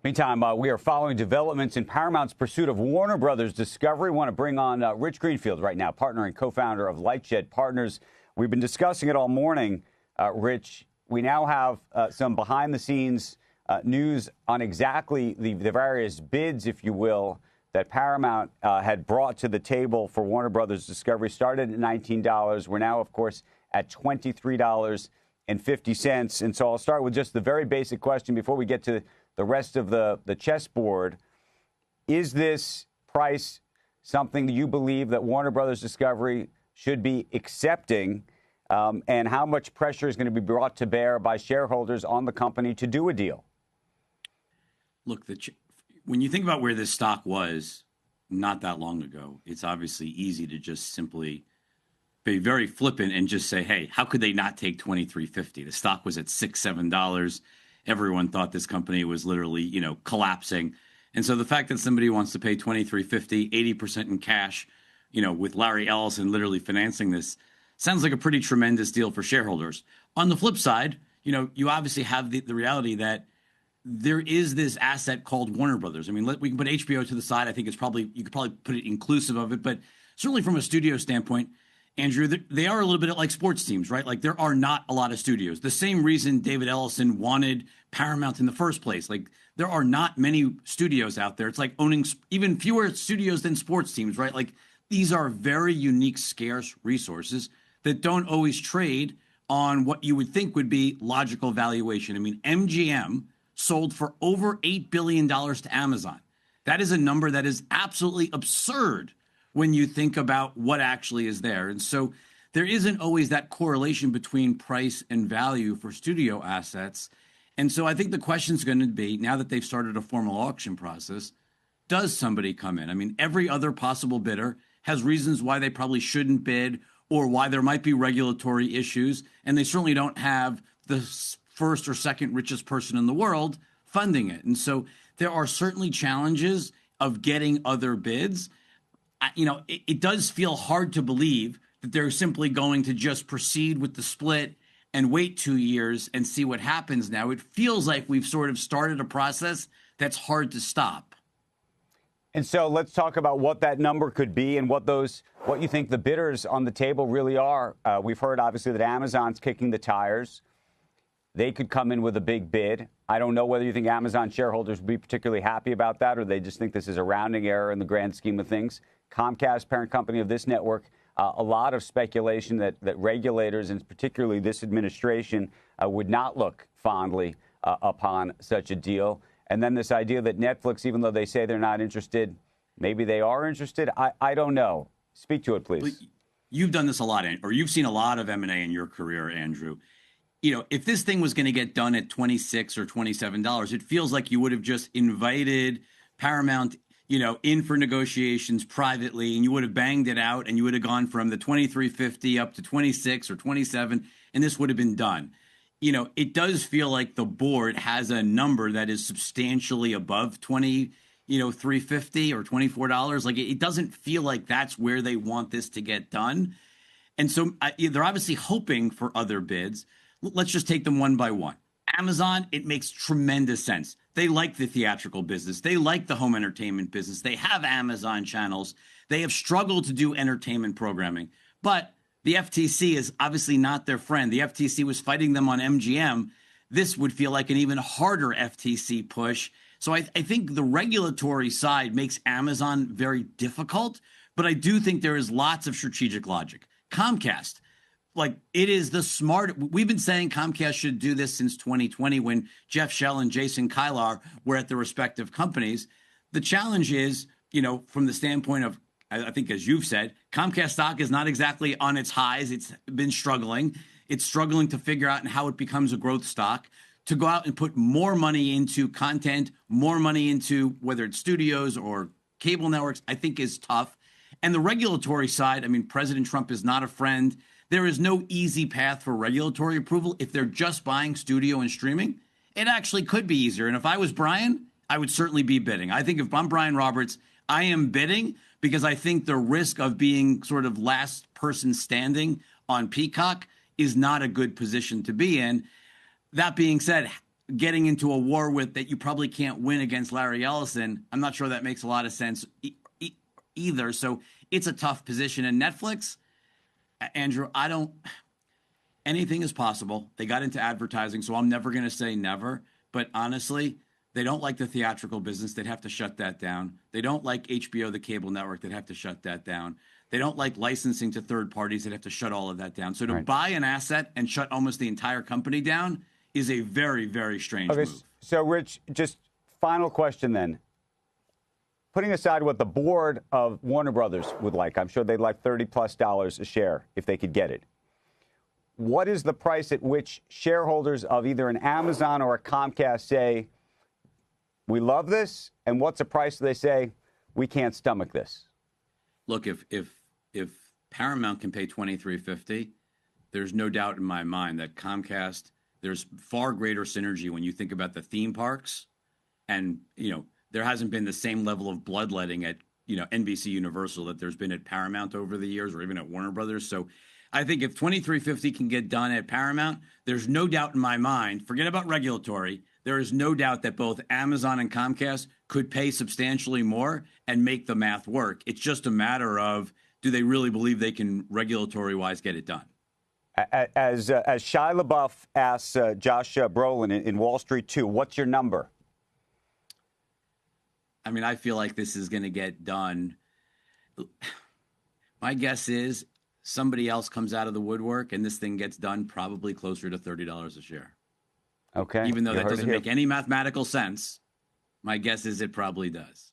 Meantime, we are following developments in Paramount's pursuit of Warner Brothers Discovery. We want to bring on Rich Greenfield right now, partner and co-founder of LightShed Partners. We've been discussing it all morning, Rich. We now have some behind-the-scenes news on exactly the various bids, if you will, that Paramount had brought to the table for Warner Brothers Discovery. Started at $19. We're now, of course, at $23.50. And so I'll start with just the very basic question before we get to the rest of the chessboard. Is this price something that you believe that Warner Brothers Discovery should be accepting? And how much pressure is going to be brought to bear by shareholders on the company to do a deal? Look, when you think about where this stock was not that long ago, it's obviously easy to just simply be very flippant and just say, hey, how could they not take $23.50? The stock was at $6, $7. Everyone thought this company was literally, collapsing. And so the fact that somebody wants to pay $23.50, 80% in cash, with Larry Ellison literally financing this, sounds like a pretty tremendous deal for shareholders. On the flip side, you obviously have the reality that there is this asset called Warner Brothers. I mean, we can put HBO to the side. I think you could probably put it inclusive of it. But certainly from a studio standpoint, Andrew, they are a little bit like sports teams, right? Like there are not a lot of studios. The same reason David Ellison wanted Paramount in the first place. Like there are not many studios out there. It's like owning even fewer studios than sports teams, right? Like these are very unique, scarce resources that don't always trade on what you would think would be logical valuation. I mean, MGM sold for over $8 billion to Amazon. That is a number that is absolutely absurd when you think about what actually is there. And so there isn't always that correlation between price and value for studio assets. And so I think the question is going to be, now that they've started a formal auction process, does somebody come in? I mean, every other possible bidder has reasons why they probably shouldn't bid or why there might be regulatory issues. And they certainly don't have the first or second richest person in the world funding it. And so there are certainly challenges of getting other bids. It does feel hard to believe that they're simply going to just proceed with the split and wait 2 years and see what happens now. It feels like we've sort of started a process that's hard to stop. And so let's talk about what that number could be and what you think the bidders on the table really are. We've heard, obviously, that Amazon's kicking the tires. They could come in with a big bid. I don't know whether you think Amazon shareholders would be particularly happy about that or they just think this is a rounding error in the grand scheme of things. Comcast, parent company of this network, a lot of speculation that regulators, and particularly this administration, would not look fondly upon such a deal. And then this idea that Netflix, even though they say they're not interested, maybe they are interested. I don't know. Speak to it, please. You've done this a lot, or you've seen a lot of M&A in your career, Andrew. If this thing was going to get done at $26 or $27, it feels like you would have just invited Paramount in for negotiations privately, and you would have banged it out, and you would have gone from the $23.50 up to $26 or $27, and this would have been done. It does feel like the board has a number that is substantially above $23.50 or $24. Like it doesn't feel like that's where they want this to get done. And so they're obviously hoping for other bids. Let's just take them one by one. Amazon, it makes tremendous sense. They like the theatrical business. They like the home entertainment business. They have Amazon channels. They have struggled to do entertainment programming. But the FTC is obviously not their friend. The FTC was fighting them on MGM. This would feel like an even harder FTC push. So I think the regulatory side makes Amazon very difficult. But I do think there is lots of strategic logic. Comcast. It is the smart. We've been saying Comcast should do this since 2020 when Jeff Shell and Jason Kilar were at the respective companies. The challenge is, from the standpoint of, I think, as you've said, Comcast stock is not exactly on its highs. It's been struggling. It's struggling to figure out how it becomes a growth stock. To go out and put more money into content, more money into whether it's studios or cable networks, I think is tough. And the regulatory side, I mean, President Trump is not a friend. There is no easy path for regulatory approval. If they're just buying studio and streaming, it actually could be easier. And if I was Brian, I would certainly be bidding. I think if I'm Brian Roberts, I am bidding because I think the risk of being sort of last person standing on Peacock is not a good position to be in. That being said, getting into a war with that you probably can't win against Larry Ellison, I'm not sure that makes a lot of sense either. So it's a tough position. And Netflix, Andrew, anything is possible. They got into advertising, so I'm never going to say never. But honestly, they don't like the theatrical business. They'd have to shut that down. They don't like HBO, the cable network. They'd have to shut that down. They don't like licensing to third parties. They'd have to shut all of that down. So to buy an asset and shut almost the entire company down is a very, very strange move. So, Rich, just final question then. Putting aside what the board of Warner Brothers would like, I'm sure they'd like $30+ a share if they could get it. What is the price at which shareholders of either an Amazon or a Comcast say, we love this, and what's the price they say, we can't stomach this? Look, if Paramount can pay $23.50, there's no doubt in my mind that Comcast, there's far greater synergy when you think about the theme parks, and there hasn't been the same level of bloodletting at NBC Universal that there's been at Paramount over the years, or even at Warner Brothers. So I think if $23.50 can get done at Paramount, there's no doubt in my mind, forget about regulatory, there is no doubt that both Amazon and Comcast could pay substantially more and make the math work. It's just a matter of, do they really believe they can regulatory-wise get it done? As Shia LaBeouf asks Josh Brolin in Wall Street 2, what's your number? I mean, I feel like this is going to get done. My guess is somebody else comes out of the woodwork and this thing gets done probably closer to $30 a share. Okay. Even though that doesn't make any mathematical sense, my guess is it probably does.